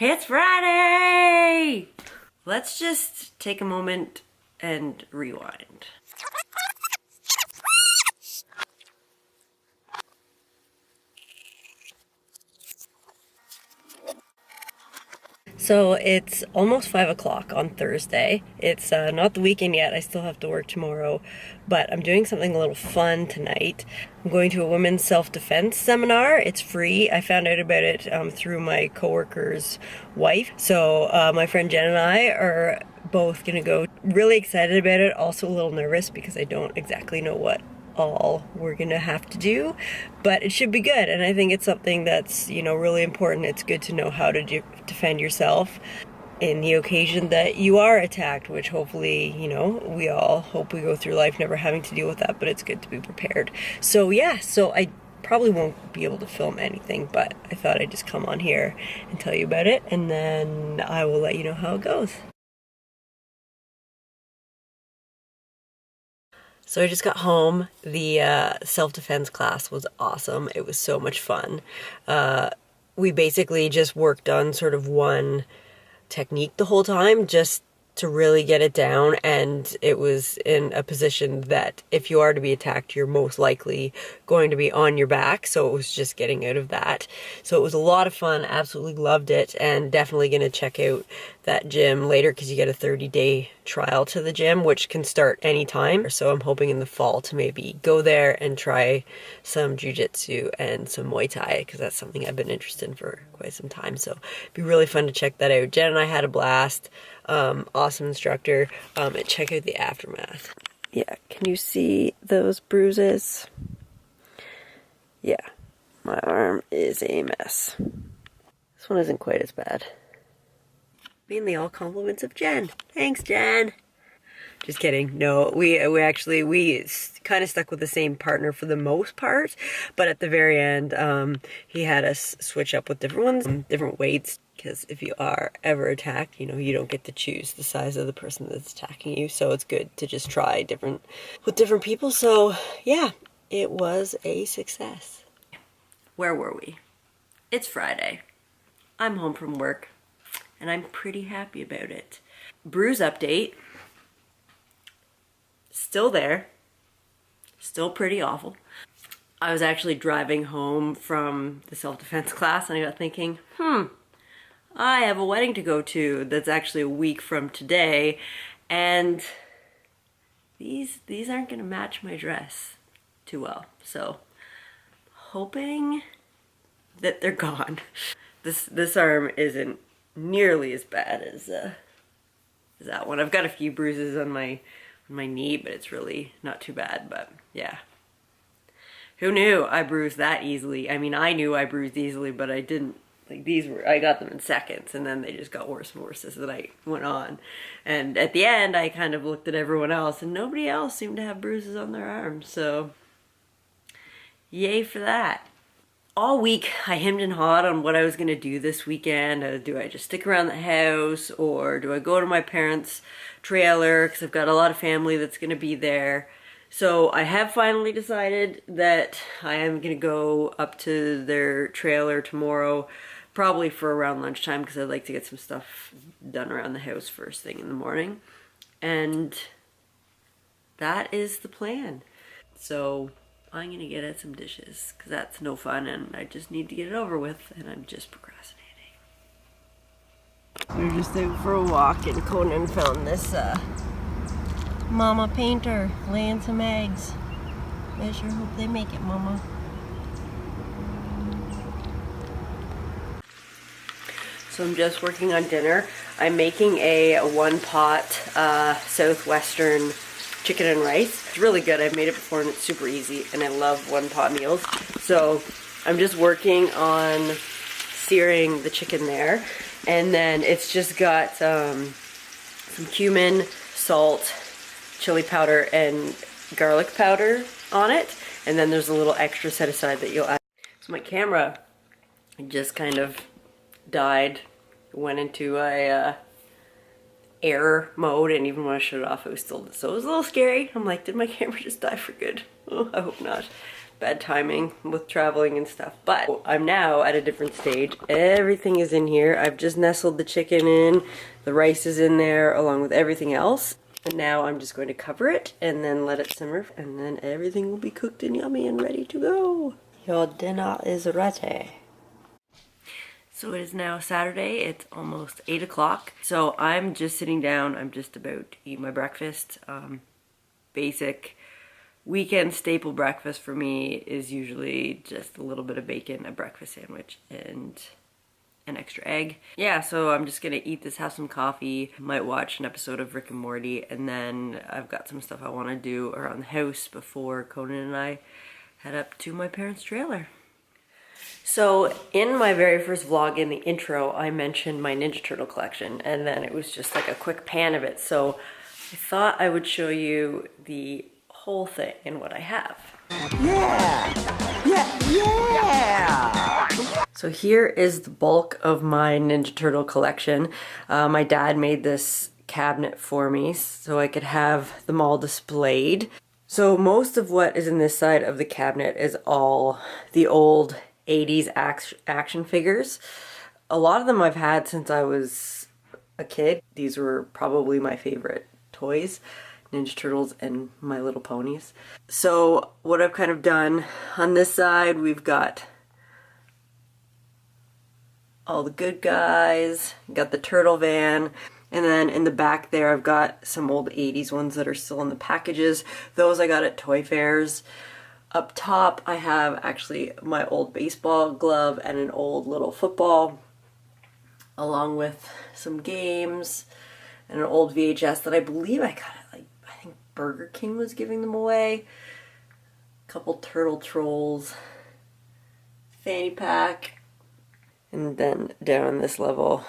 It's Friday! Let's just take a moment and rewind. So it's almost 5 o'clock on Thursday. It's not the weekend yet. I still have to work tomorrow, but I'm doing something a little fun tonight. I'm going to a women's self-defense seminar. It's free. I found out about it through my coworker's wife. So my friend Jen and I are both gonna go. Really excited about it, also a little nervous because I don't exactly know what all we're gonna have to do, but it should be good. And I think it's something that's, you know, really important. It's good to know how to defend yourself in the occasion that you are attacked, which hopefully, you know, we all hope we go through life never having to deal with that, but it's good to be prepared. So yeah, so I probably won't be able to film anything, but I thought I'd just come on here and tell you about it, and then I will let you know how it goes. So I just got home. The self-defense class was awesome. It was so much fun. We basically just worked on sort of one technique the whole time, just to really get it down, and it was in a position that if you are to be attacked, you're most likely going to be on your back, so it was just getting out of that. So it was a lot of fun, absolutely loved it, and definitely going to check out that gym later because you get a 30-day trial to the gym, which can start anytime. So I'm hoping in the fall to maybe go there and try some jiu-jitsu and some Muay Thai, because that's something I've been interested in for quite some time. So it'd be really fun to check that out. Jen and I had a blast. Awesome instructor. And check out the aftermath. Yeah, can you see those bruises? Yeah, my arm is a mess. This one isn't quite as bad. Mainly all compliments of Jen. Thanks, Jen. Just kidding. No, we kind of stuck with the same partner for the most part, but at the very end, he had us switch up with different ones, different weights, because if you are ever attacked, you know, you don't get to choose the size of the person that's attacking you, so it's good to just try with different people. So yeah, it was a success. Where were we? It's Friday. I'm home from work, and I'm pretty happy about it. Bruise update. Still there. Still pretty awful. I was actually driving home from the self-defense class, and I got thinking, I have a wedding to go to that's actually a week from today, and these aren't gonna match my dress too well. So hoping that they're gone. This arm isn't nearly as bad as that one. I've got a few bruises on my knee, but it's really not too bad. But yeah, who knew I bruised that easily? I mean, I knew I bruised easily, but I didn't. Like, I got them in seconds, and then they just got worse and worse as the night went on. And at the end, I kind of looked at everyone else, and nobody else seemed to have bruises on their arms. So yay for that. All week I hemmed and hawed on what I was gonna do this weekend. Do I just stick around the house, or do I go to my parents' trailer, because I've got a lot of family that's gonna be there. So I have finally decided that I am gonna go up to their trailer tomorrow, probably for around lunchtime, because I'd like to get some stuff done around the house first thing in the morning. And that is the plan. So I'm gonna get at some dishes, because that's no fun, and I just need to get it over with, and I'm just procrastinating. We're just out for a walk, and Conan found this mama painter laying some eggs. I sure hope they make it, mama. So I'm just working on dinner. I'm making a one-pot southwestern chicken and rice. It's really good. I've made it before, and it's super easy, and I love one-pot meals. So I'm just working on searing the chicken there, and then it's just got some cumin, salt, chili powder, and garlic powder on it, and then there's a little extra set aside that you'll add. So my camera just kind of died, went into a error mode, and even when I shut it off, it was still, so it was a little scary. I'm like, did my camera just die for good? Oh, I hope not. bad timing with traveling and stuff. But I'm now at a different stage. Everything is in here. I've just nestled the chicken in. The rice is in there along with everything else. And now I'm just going to cover it and then let it simmer. And then everything will be cooked and yummy and ready to go. Your dinner is ready. So it is now Saturday. It's almost 8 o'clock. So I'm just sitting down. I'm just about to eat my breakfast. Basic weekend staple breakfast for me is usually just a little bit of bacon, a breakfast sandwich, and an extra egg. Yeah, so I'm just gonna eat this, have some coffee, might watch an episode of Rick and Morty, and then I've got some stuff I want to do around the house before Conan and I head up to my parents' trailer. So in my very first vlog, in the intro, I mentioned my Ninja Turtle collection, and then it was just like a quick pan of it. So I thought I would show you the whole thing and what I have. Yeah! Yeah! Yeah! So here is the bulk of my Ninja Turtle collection. My dad made this cabinet for me so I could have them all displayed. So most of what is in this side of the cabinet is all the old 80s action figures. A lot of them I've had since I was a kid. These were probably my favorite toys. Ninja Turtles and My Little Ponies. So what I've kind of done on this side, we've got all the good guys, got the turtle van, and then in the back there I've got some old 80s ones that are still in the packages. Those I got at toy fairs. Up top I have actually my old baseball glove and an old little football, along with some games and an old VHS that I believe I got at, like, I think Burger King was giving them away. A couple Turtle Trolls, fanny pack, and then down on this level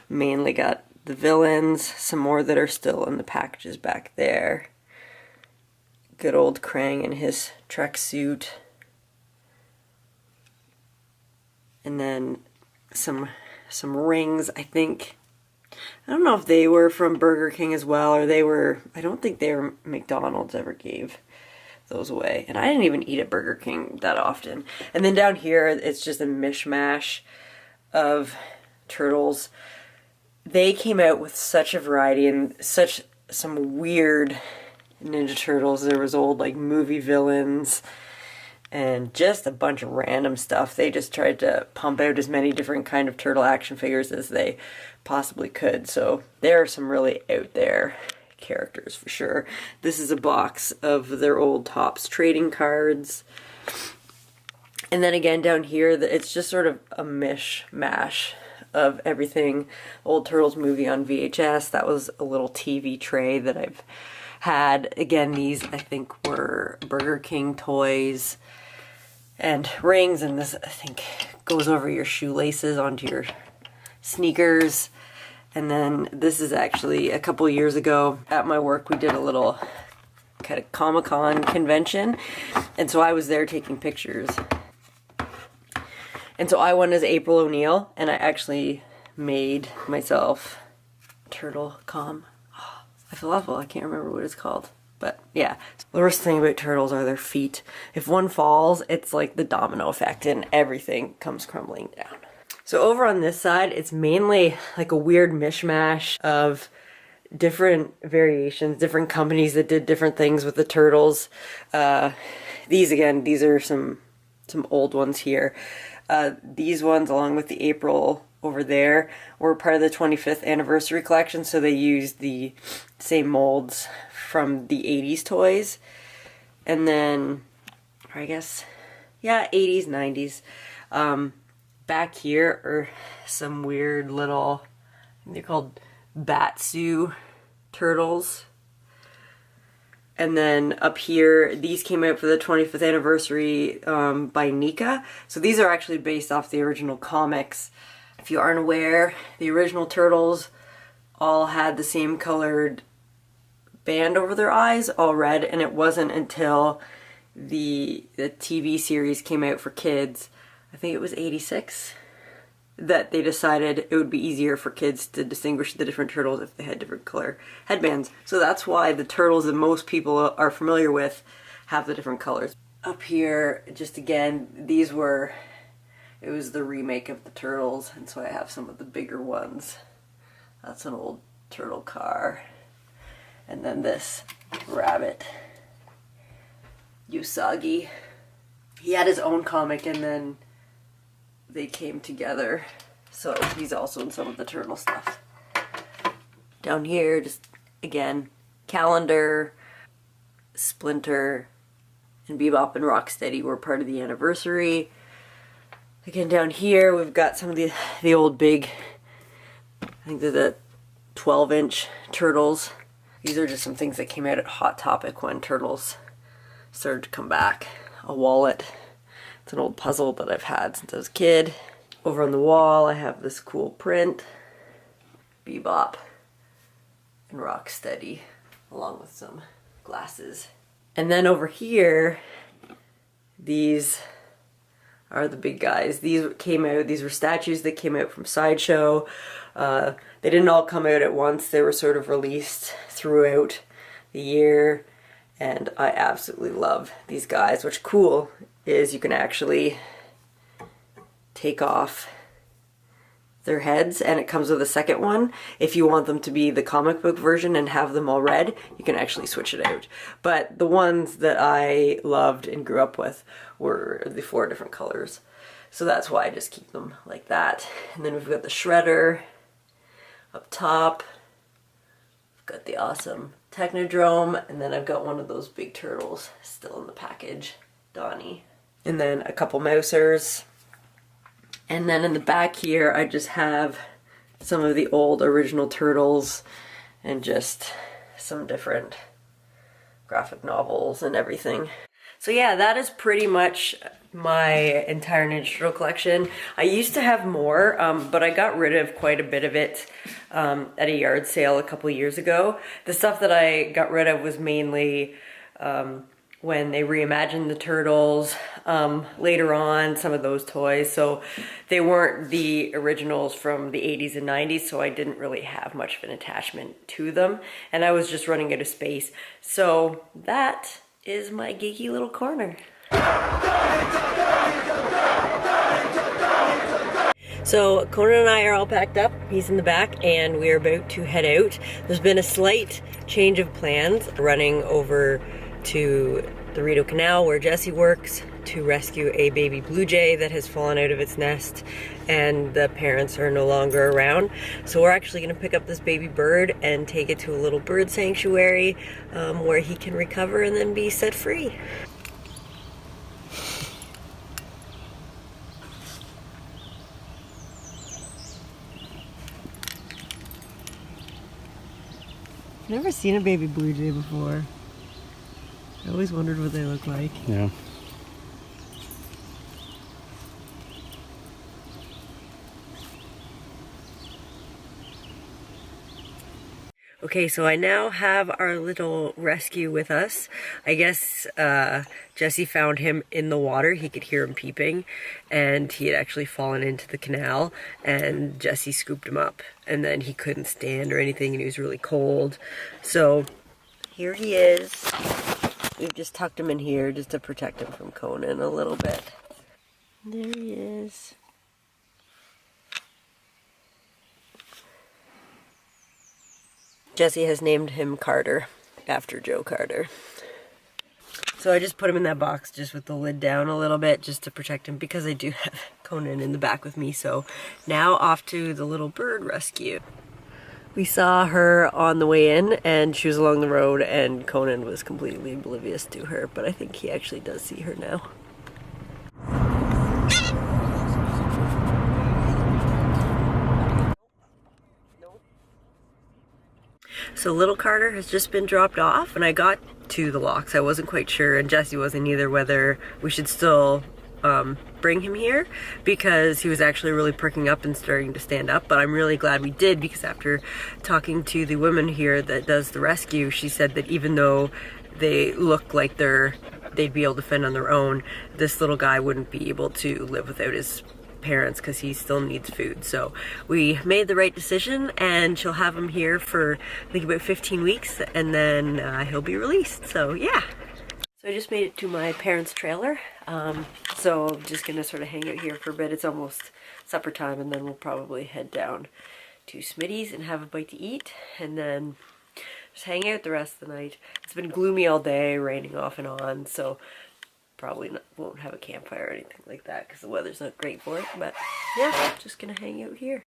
mainly got the villains, some more that are still in the packages back there. Good old Krang in his Trek suit. And then some rings, I think. I don't know if they were from Burger King as well, or they were, I don't think they were, McDonald's ever gave those away. And I didn't even eat at Burger King that often. And then down here, it's just a mishmash of turtles. They came out with such a variety and such some weird Ninja Turtles. There was old, like, movie villains and just a bunch of random stuff. They just tried to pump out as many different kind of turtle action figures as they possibly could. So there are some really out there characters for sure. This is a box of their old Topps trading cards. And then again down here, it's just sort of a mishmash of everything. Old Turtles movie on VHS. That was a little TV tray that I've had. Again, these I think were Burger King toys and rings, and this I think goes over your shoelaces onto your sneakers. And then this is actually a couple years ago at my work we did a little kind of Comic-Con convention, and so I was there taking pictures. And so I won as April O'Neil, and I actually made myself turtle com. Oh, I feel awful, I can't remember what it's called. But yeah, the worst thing about turtles are their feet. If one falls, it's like the domino effect and everything comes crumbling down. So over on this side, it's mainly like a weird mishmash of different variations, different companies that did different things with the turtles. These are some old ones here. These ones, along with the April over there, were part of the 25th anniversary collection, so they used the same molds from the 80s toys. And then, or I guess, yeah, 80s, 90s. Back here are some weird little, they're called Batsu turtles. And then up here, these came out for the 25th anniversary by Nika. So these are actually based off the original comics. If you aren't aware, the original turtles all had the same colored band over their eyes, all red, and it wasn't until the TV series came out for kids, I think it was 86, that they decided it would be easier for kids to distinguish the different turtles if they had different color headbands. So that's why the turtles that most people are familiar with have the different colors. Up here, just again, these were, it was the remake of the Turtles, and so I have some of the bigger ones. That's an old turtle car. And then this rabbit, Usagi. He had his own comic and then they came together. So he's also in some of the turtle stuff. Down here, just again, Calendar, Splinter, and Bebop and Rocksteady were part of the anniversary. Again, down here we've got some of the old big, I think they're the 12-inch Turtles. These are just some things that came out at Hot Topic when Turtles started to come back. A wallet. It's an old puzzle that I've had since I was a kid. Over on the wall I have this cool print. Bebop and Rocksteady, along with some glasses. And then over here, these are the big guys. These came out, these were statues that came out from Sideshow. They didn't all come out at once. They were sort of released throughout the year. And I absolutely love these guys. What's cool is you can actually take off their heads, and it comes with a second one. If you want them to be the comic book version and have them all red, you can actually switch it out. But the ones that I loved and grew up with were the 4 different colors. So that's why I just keep them like that. And then we've got the Shredder up top. We've got the awesome Technodrome, and then I've got one of those big turtles still in the package, Donnie. And then a couple Mousers. And then in the back here, I just have some of the old original Turtles and just some different graphic novels and everything. So yeah, that is pretty much my entire Ninja Turtle collection. I used to have more, but I got rid of quite a bit of it at a yard sale a couple years ago. The stuff that I got rid of was mainly when they reimagined the Turtles, later on, some of those toys. So they weren't the originals from the 80s and 90s, so I didn't really have much of an attachment to them. And I was just running out of space. So that is my geeky little corner. So Conan and I are all packed up, he's in the back, and we're about to head out. There's been a slight change of plans, running over to the Rideau Canal where Jesse works to rescue a baby blue jay that has fallen out of its nest, and the parents are no longer around. So we're actually going to pick up this baby bird and take it to a little bird sanctuary where he can recover and then be set free. I've never seen a baby blue jay before. I always wondered what they look like. Yeah. Okay, so I now have our little rescue with us. I guess Jesse found him in the water. He could hear him peeping, and he had actually fallen into the canal, and Jesse scooped him up, and then he couldn't stand or anything, and he was really cold. So here he is. We've just tucked him in here just to protect him from Conan a little bit. There he is. Jesse has named him Carter, after Joe Carter. So I just put him in that box just with the lid down a little bit just to protect him, because I do have Conan in the back with me. So now off to the little bird rescue. We saw her on the way in, and she was along the road, and Conan was completely oblivious to her, but I think he actually does see her now. So little Carter has just been dropped off, and I got to the locks. I wasn't quite sure, and Jesse wasn't either, whether we should still bring him here, because he was actually really perking up and starting to stand up. But I'm really glad we did, because after talking to the woman here that does the rescue, she said that even though they look like they'd be able to fend on their own, this little guy wouldn't be able to live without his parents, because he still needs food. So we made the right decision, and she'll have him here for I think about 15 weeks, and then he'll be released. So yeah. So I just made it to my parents' trailer, so I'm just gonna sort of hang out here for a bit. It's almost supper time, and then we'll probably head down to Smitty's and have a bite to eat, and then just hang out the rest of the night. It's been gloomy all day, raining off and on, so probably won't have a campfire or anything like that because the weather's not great for it, but yeah, just gonna hang out here.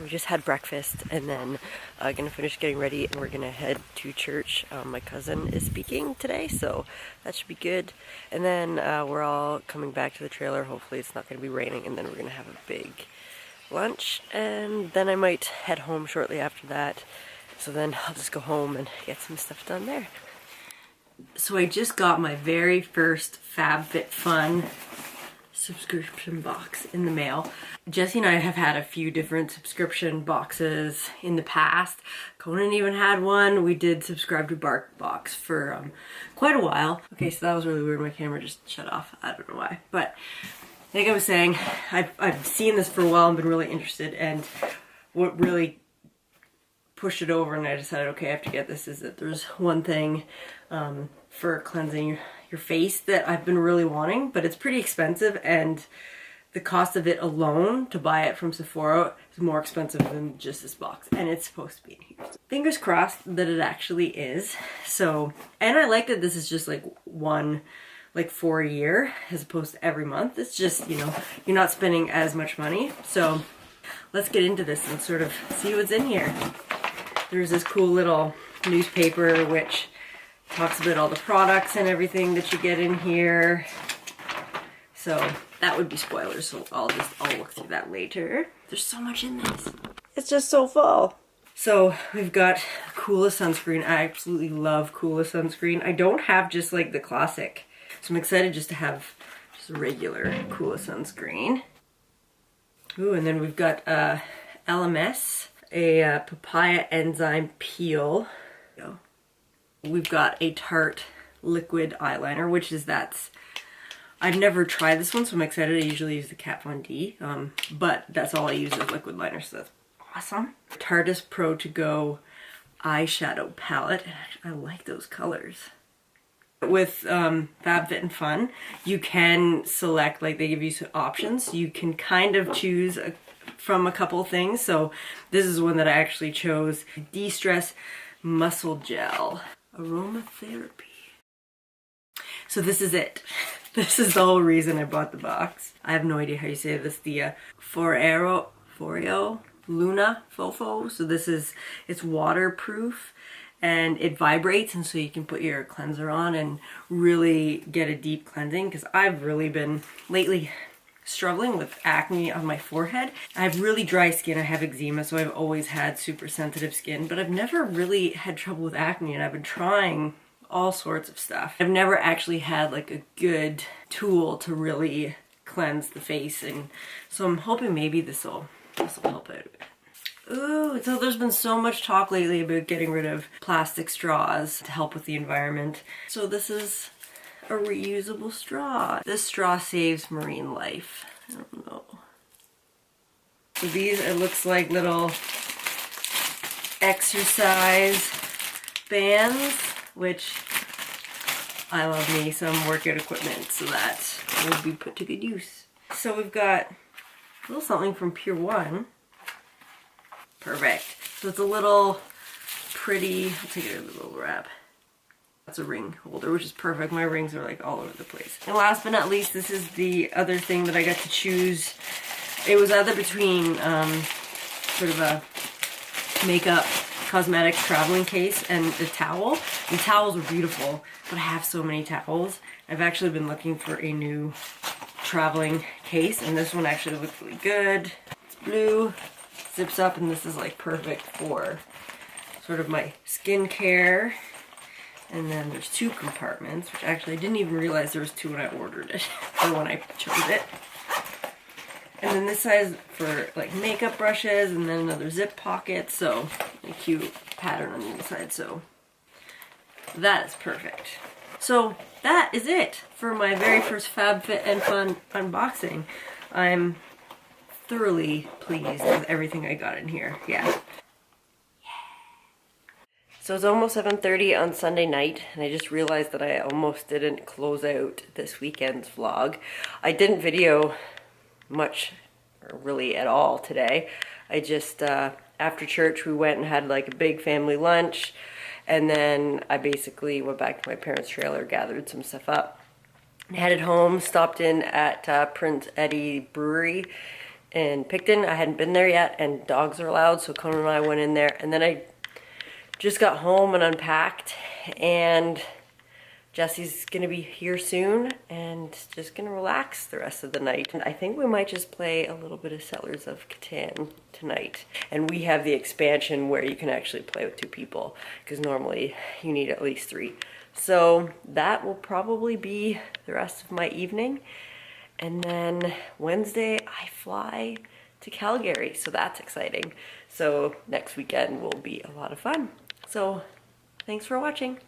We just had breakfast and then gonna finish getting ready and we're gonna head to church. My cousin is speaking today, so that should be good. And then we're all coming back to the trailer. Hopefully it's not gonna be raining, and then we're gonna have a big lunch, and then I might head home shortly after that. So then I'll just go home and get some stuff done there. So I just got my very first FabFitFun subscription box in the mail. Jesse and I have had a few different subscription boxes in the past. Conan even had one. We did subscribe to BarkBox for quite a while. Okay, so that was really weird. My camera just shut off. I don't know why. But like I was saying, I've seen this for a while and been really interested, and what really pushed it over and I decided, okay, I have to get this, is that there's one thing for cleansing your face that I've been really wanting, but it's pretty expensive, and the cost of it alone to buy it from Sephora is more expensive than just this box, and it's supposed to be in here. So fingers crossed that it actually is. So, and I like that this is just like one, like for a year as opposed to every month. It's just, you know, you're not spending as much money. So let's get into this and sort of see what's in here. There's this cool little newspaper which talks about all the products and everything that you get in here. So that would be spoilers, so I'll look through that later. There's so much in this. It's just so full. So we've got Coola sunscreen. I absolutely love Coola sunscreen. I don't have just like the classic, so I'm excited just to have just a regular Coola sunscreen. Ooh, and then we've got LMS, a papaya enzyme peel. We've got a Tarte liquid eyeliner, which is I've never tried this one, so I'm excited. I usually use the Kat Von D, but that's all I use is liquid liner, so that's awesome. Tarte's Pro To Go eyeshadow palette. I like those colors. With FabFitFun, you can select, like they give you some options. You can kind of choose from a couple things. So this is one that I actually chose. De-Stress Muscle Gel. Aromatherapy. So this is it. This is the whole reason I bought the box. I have no idea how you say this. The Foreo Luna Fofo. So this is, it's waterproof and it vibrates, and so you can put your cleanser on and really get a deep cleansing, because I've really been lately struggling with acne on my forehead. I have really dry skin. I have eczema, so I've always had super sensitive skin, but I've never really had trouble with acne, and I've been trying all sorts of stuff. I've never actually had like a good tool to really cleanse the face, and so I'm hoping maybe this will help out a bit. Ooh, so there's been so much talk lately about getting rid of plastic straws to help with the environment. So this is a reusable straw. This straw saves marine life. I don't know. So these, it looks like little exercise bands, which I love me some workout equipment, so that will be put to good use. So we've got A little something from Pure One. Perfect. So it's a little pretty, I'll take it in a little wrap. That's a ring holder, which is perfect. My rings are like all over the place. And last but not least, this is the other thing that I got to choose. It was either between sort of a makeup cosmetic traveling case and a towel. The towels are beautiful, but I have so many towels. I've actually been looking for a new traveling case, and this one actually looks really good. It's blue, zips up, and this is like perfect for sort of my skincare. And then there's 2 compartments, which actually I didn't even realize there was 2 when I ordered it, or when I chose it. And then this size for like makeup brushes, and then another zip pocket, so a cute pattern on the inside, so that is perfect. So that is it for my very first FabFitFun unboxing. I'm thoroughly pleased with everything I got in here, yeah. So it's almost 7:30 on Sunday night, and I just realized that I almost didn't close out this weekend's vlog. I didn't video much, or really at all today. I just, after church we went and had like a big family lunch, and then I basically went back to my parents' trailer, gathered some stuff up, headed home, stopped in at Prince Eddie Brewery in Picton. I hadn't been there yet, and dogs are allowed, so Conan and I went in there, and then I just got home and unpacked, and Jesse's gonna be here soon and just gonna relax the rest of the night. And I think we might just play a little bit of Settlers of Catan tonight. And we have the expansion where you can actually play with 2 people, because normally you need at least 3. So that will probably be the rest of my evening. And then Wednesday I fly to Calgary, so that's exciting. So next weekend will be a lot of fun. So thanks for watching.